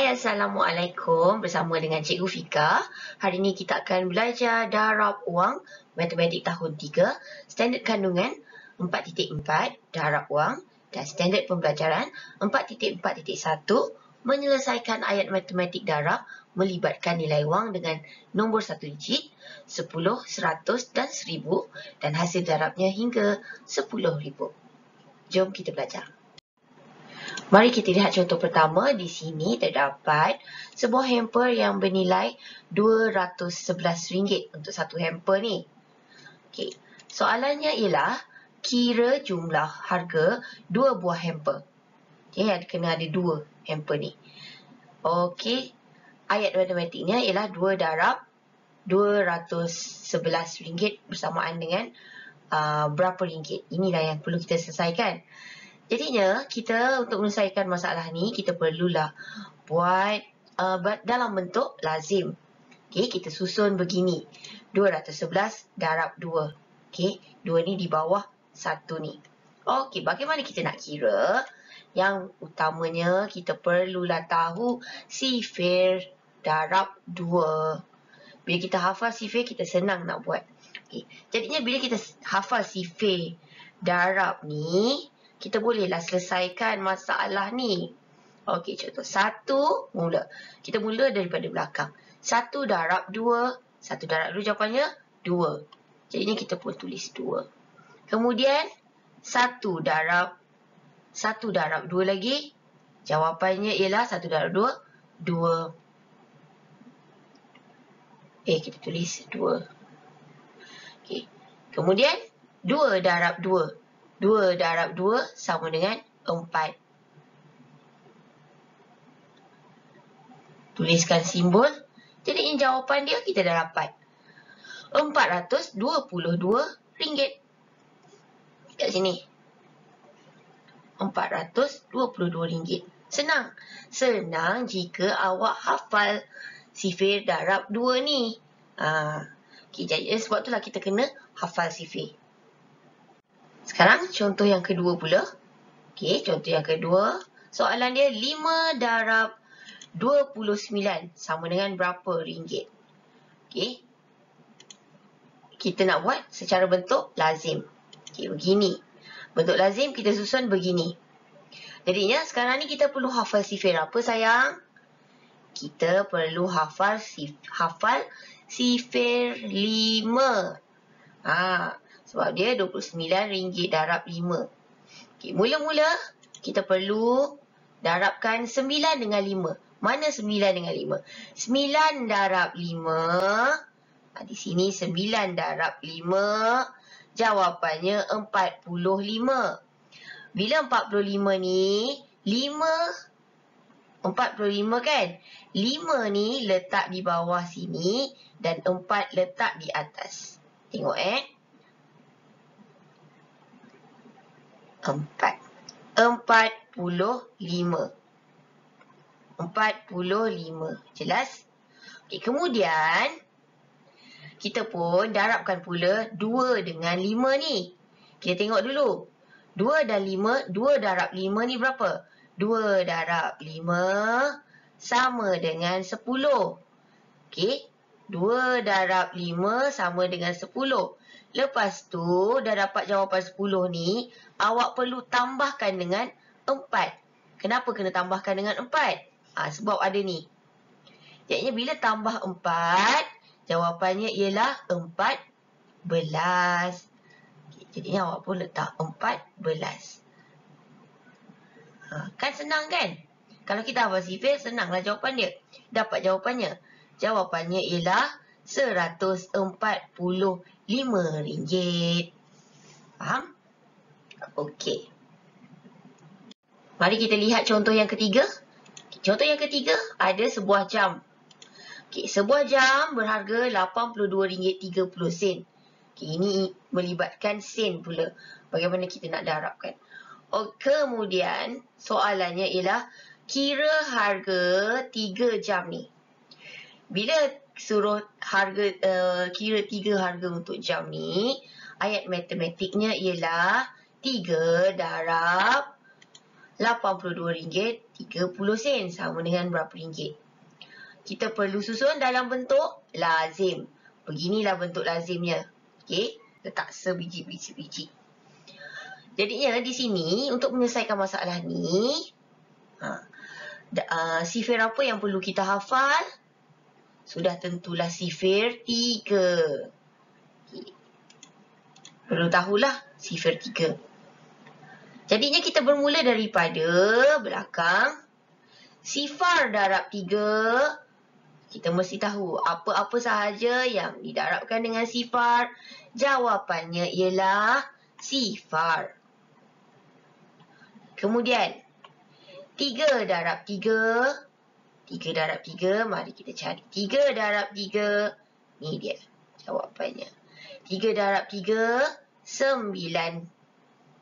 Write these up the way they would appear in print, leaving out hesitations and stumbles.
Hai, Assalamualaikum. Bersama dengan Cikgu Fika. Hari ini kita akan belajar darab wang matematik tahun 3, standard kandungan 4.4, darab wang dan standard pembelajaran 4.4.1, menyelesaikan ayat matematik darab melibatkan nilai wang dengan nombor 1 digit, 10, 100 dan 1000 dan hasil darabnya hingga 10,000. Jom kita belajar. Mari kita lihat contoh pertama. Di sini terdapat sebuah hamper yang bernilai RM211 untuk satu hamper ni. Okey, soalannya ialah kira jumlah harga dua buah hamper. Okey, kena ada dua hamper ni. Okey, ayat matematiknya ialah 2 darab RM211 bersamaan dengan berapa ringgit. Inilah yang perlu kita selesaikan. Jadinya, kita untuk menyelesaikan masalah ni, kita perlulah buat dalam bentuk lazim. Okey, kita susun begini. 211 darab 2. Okey, 2 ni di bawah 1 ni. Okey, bagaimana kita nak kira? Yang utamanya, kita perlulah tahu sifir darab 2. Bila kita hafal sifir, kita senang nak buat. Okey, jadinya bila kita hafal sifir darab ni, kita bolehlah selesaikan masalah ni. Okey, contoh 1 mula. Kita mula daripada belakang. 1 darab 2. 1 darab 2 jawapannya 2. Jadinya kita pun tulis 2. Kemudian 1 darab 2 lagi. Jawapannya ialah 1 darab 2, 2. Kita tulis 2. Okey. Kemudian 2 darab 2. 2 darab 2 sama dengan 4. Tuliskan simbol. Jadi jawapan dia kita dah dapat. RM422. Kat sini. RM422. Senang. Senang jika awak hafal sifir darab 2 ni. Okay, jadi sebab itulah kita kena hafal sifir. Sekarang contoh yang kedua pula. Okey, contoh yang kedua. Soalan dia 5 darab 29 sama dengan berapa ringgit? Okey. Kita nak buat secara bentuk lazim. Okey, begini. Bentuk lazim kita susun begini. Jadinya sekarang ni kita perlu hafal sifir apa sayang? Kita perlu hafal sifir 5. Sebab dia RM29 darab 5. Okay, mula-mula kita perlu darabkan 9 dengan 5. Mana 9 dengan 5? 9 darab 5. Di sini 9 darab 5. Jawapannya 45. Bila 45 ni, 45 kan? 5 ni letak di bawah sini dan 4 letak di atas. Tengok 45. Jelas? Okey, kemudian kita pun darabkan pula 2 dengan 5 ni. Kita tengok dulu. 2 dan 5, 2 darab 5 ni berapa? 2 darab 5 sama dengan 10. Okey, 2 darab 5 sama dengan 10. Lepas tu, dah dapat jawapan 10 ni, awak perlu tambahkan dengan 4. Kenapa kena tambahkan dengan 4? Sebab ada ni. Jadinya bila tambah 4, jawapannya ialah 14. Jadinya awak pun letak 14. Kan senang kan? Kalau kita hafal sifir, senanglah jawapan dia. Dapat jawapannya. Jawapannya ialah RM145. Faham? Okey. Mari kita lihat contoh yang ketiga. Contoh yang ketiga, ada sebuah jam. Okey, sebuah jam berharga RM82.30. Okey, ini melibatkan sen pula. Bagaimana kita nak darabkan? Kemudian, soalannya ialah kira harga 3 jam ni. Bila suruh kira 3 harga untuk jam ni, ayat matematiknya ialah 3 darab RM82.30. 30 sen sama dengan berapa ringgit? Kita perlu susun dalam bentuk lazim. Beginilah bentuk lazimnya. Okey, letak sebiji-biji. Jadinya di sini untuk menyelesaikan masalah ni, sifir apa yang perlu kita hafal? Sudah tentulah sifir 3. Okay. Perlu tahulah sifir 3. Jadinya kita bermula daripada belakang. Sifar darab 3. Kita mesti tahu apa-apa sahaja yang didarabkan dengan sifar. Jawapannya ialah sifar. Kemudian 3 darab 3. 3 darab 3, mari kita cari. 3 darab 3, ni dia jawapannya. 3 darab 3, 9.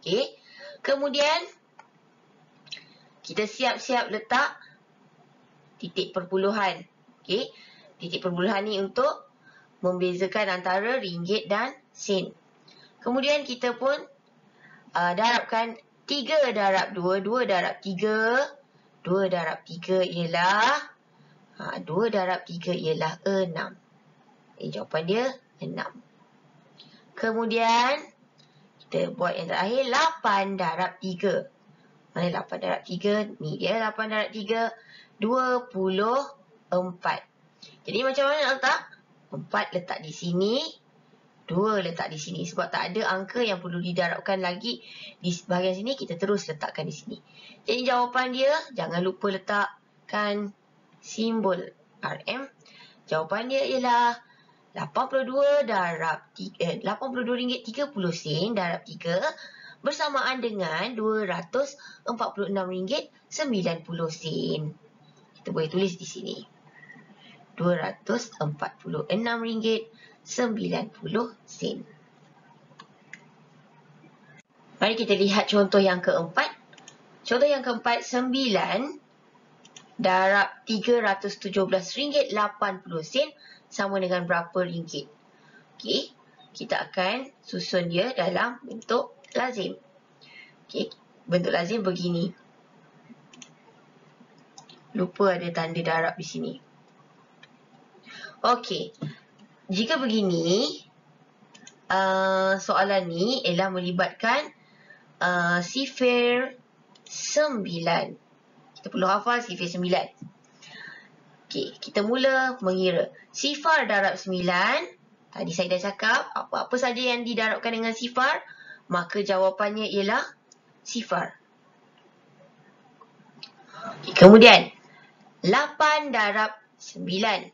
Okey. Kemudian, kita siap-siap letak titik perpuluhan. Okey. Titik perpuluhan ni untuk membezakan antara ringgit dan sen. Kemudian, kita pun darabkan 3 darab 2, 2 darab 3. 2 darab 3 ialah 2 darab 3 ialah 6. Jawapan dia 6. Kemudian kita buat yang terakhir 8 darab 3. Mana 8 darab 3? Ni dia 8 darab 3, 24. Jadi macam mana nak letak? 4 letak di sini, 2 letak di sini. Sebab tak ada angka yang perlu didarabkan lagi di bahagian sini, kita terus letakkan di sini. Jadi jawapan dia, jangan lupa letakkan simbol RM. Jawapan dia ialah RM82.30 darab 3 bersamaan dengan RM246.90. Kita boleh tulis di sini. RM246.90. Mari kita lihat contoh yang keempat. Contoh yang keempat, 9 darab RM317.80 sama dengan berapa ringgit? Okey, kita akan susun dia dalam bentuk lazim. Okey, bentuk lazim begini. Lupa ada tanda darab di sini. Okey, jika begini, soalan ni ialah melibatkan sifir 9. Kita perlu hafal sifir 9. Okey, kita mula mengira. Sifar darab 9. Tadi saya dah cakap, apa-apa saja yang didarabkan dengan sifar, maka jawapannya ialah sifar. Okay, kemudian, 8 darab 9.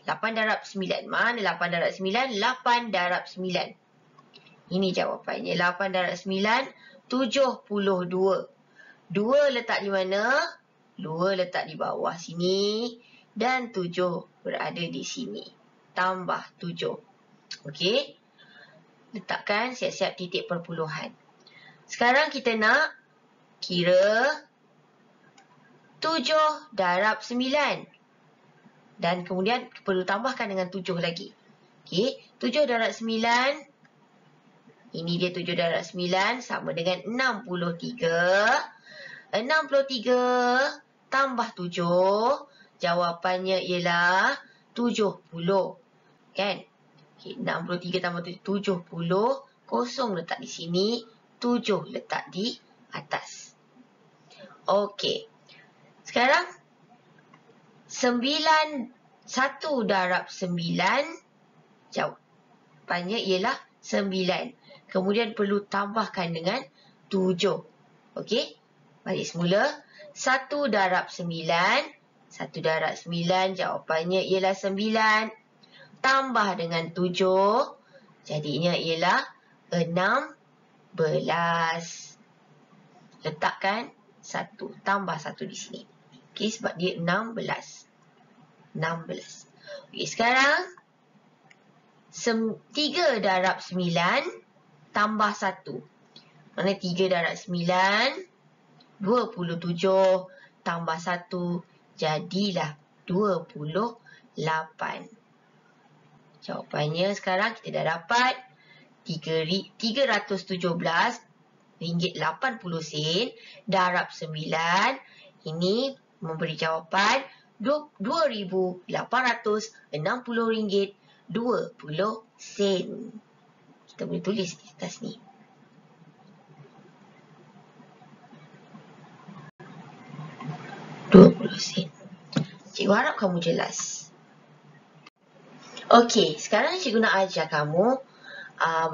8 darab 9. Mana 8 darab 9? 8 darab 9. Ini jawapannya. 8 darab 9, 72. 2 letak di mana? 2 letak di bawah sini. Dan 7 berada di sini. Tambah 7. Okey. Letakkan siap-siap titik perpuluhan. Sekarang kita nak kira 7 darab 9. Dan kemudian perlu tambahkan dengan 7 lagi. Okey. 7 darab 9. Ini dia 7 darab 9 sama dengan 63. 63 tambah 7. Jawapannya ialah 70. Kan? Okay, 63 tambah 7, 70. Kosong letak di sini. 7 letak di atas. Okey. Sekarang 1 darab 9. Jawapannya ialah 9. Kemudian perlu tambahkan dengan 7. Okey. Balik semula. 1 darab 9. 1 darab 9 jawapannya ialah 9. Tambah dengan 7. Jadinya ialah 16. Letakkan 1. Tambah 1 di sini. Okey, sebab dia 16. 16. Okey, sekarang 3 darab 9 tambah 1. Mana 3 darab 9? 27 tambah 1. Jadilah 28. Jawapannya sekarang kita dah dapat RM317.80 darab 9 Ini memberi jawapan RM2,860.20. Kita boleh tulis di atas ni. RM20. Cikgu harap kamu jelas. Okey, sekarang cikgu nak ajar kamu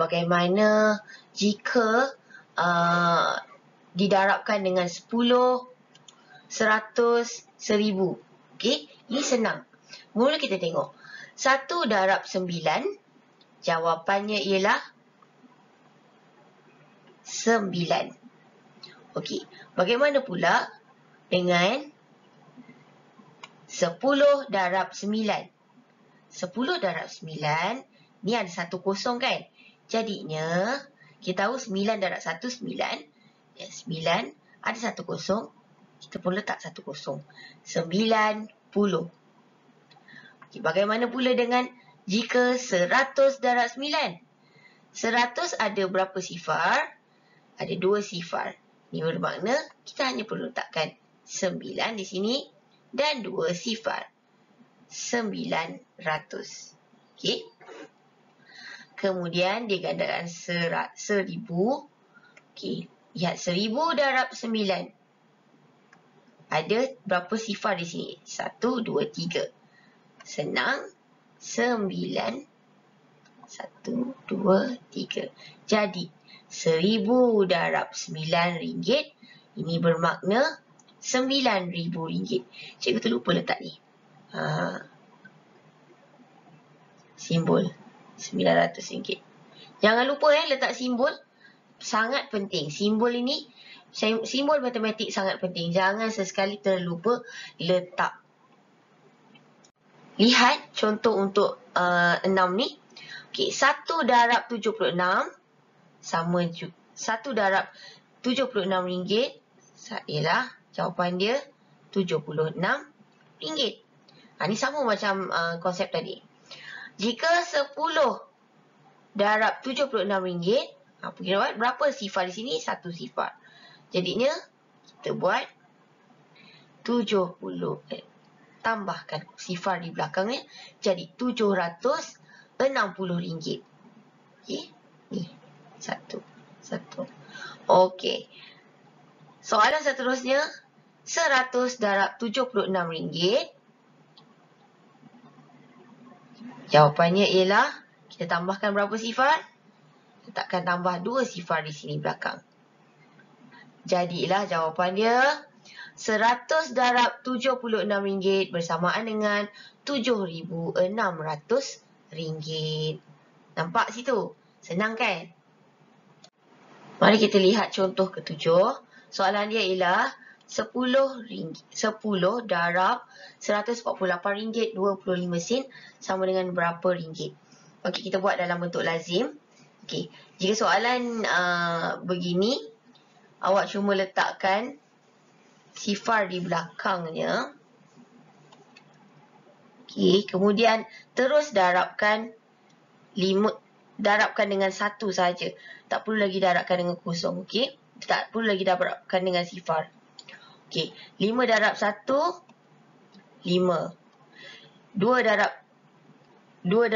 bagaimana jika didarabkan dengan 10, 100, 1000. Okey, ini senang. Mula kita tengok. 1 darab 9, jawapannya ialah 9. Okey, bagaimana pula dengan 10 darab 9? 10 darab 9, ni ada 1 kosong kan? Jadinya, kita tahu 9 darab 1, 9. 9, ada 1 kosong. Kita pun letak 1 kosong. 90. Okay, bagaimana pula dengan jika 100 darab 9? 100 ada berapa sifar? Ada 2 sifar. Ini bermakna kita hanya perlu letakkan 9 di sini dan 2 sifar. 900. Okey. Kemudian digandakan 1000. Okey, lihat 1000 darab 9. Ada berapa sifar di sini? 1, 2, 3. Senang. 9. 1, 2, 3. Jadi, 1000 darab RM9. Ini bermakna RM9,000. Cikgu terlupa letak ni. Simbol RM900. Jangan lupa letak simbol. Sangat penting. Simbol ini, simbol matematik sangat penting. Jangan sesekali terlupa letak. Lihat contoh untuk 6 ni. Okey, 1 darab 76 sama 1 darab RM76 ialah jawapan dia RM76. Ini sama macam konsep tadi. Jika 10 darab RM76, berapa sifar di sini? 1 sifar. Jadinya, kita buat 70. Tambahkan sifar di belakangnya. Jadi, RM760. Okey. Ni. 1. Okey. Soalan seterusnya. 100 darab RM76. Jawapannya ialah, kita tambahkan berapa sifar? Letakkan tambah 2 sifar di sini belakang. Jadilah jawapan dia 100 darab RM76 bersamaan dengan RM7,600. Nampak situ? Senang kan? Mari kita lihat contoh ketujuh. Soalan dia ialah 10 darab RM148.25 sama dengan berapa ringgit? Okey, kita buat dalam bentuk lazim. Okey, jika soalan begini, awak cuma letakkan sifar di belakangnya. Okey, kemudian terus darabkan dengan 1 saja. Tak perlu lagi darabkan dengan kosong. Okey, tak perlu lagi darabkan dengan sifar. Okey, 5 darab 1, 5. 2 darab 1,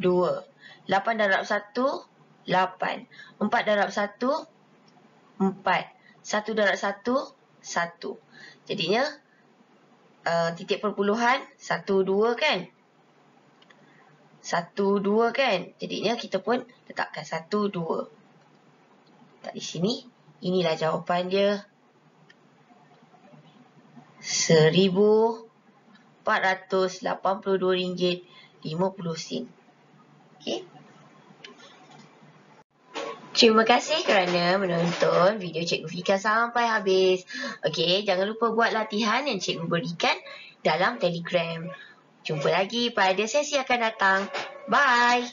2. 8 darab 1, 8. 4 darab 1, 4. 1 darab 1, 1. Jadinya, titik perpuluhan, 1, 2 kan? 1, 2 kan? Jadinya, kita pun letakkan 1, 2. Letak di sini. Inilah jawapan dia. RM1,482.50. Okey. Terima kasih kerana menonton video Cikgu Fika sampai habis. Okey, jangan lupa buat latihan yang Cikgu berikan dalam Telegram. Jumpa lagi pada sesi akan datang. Bye.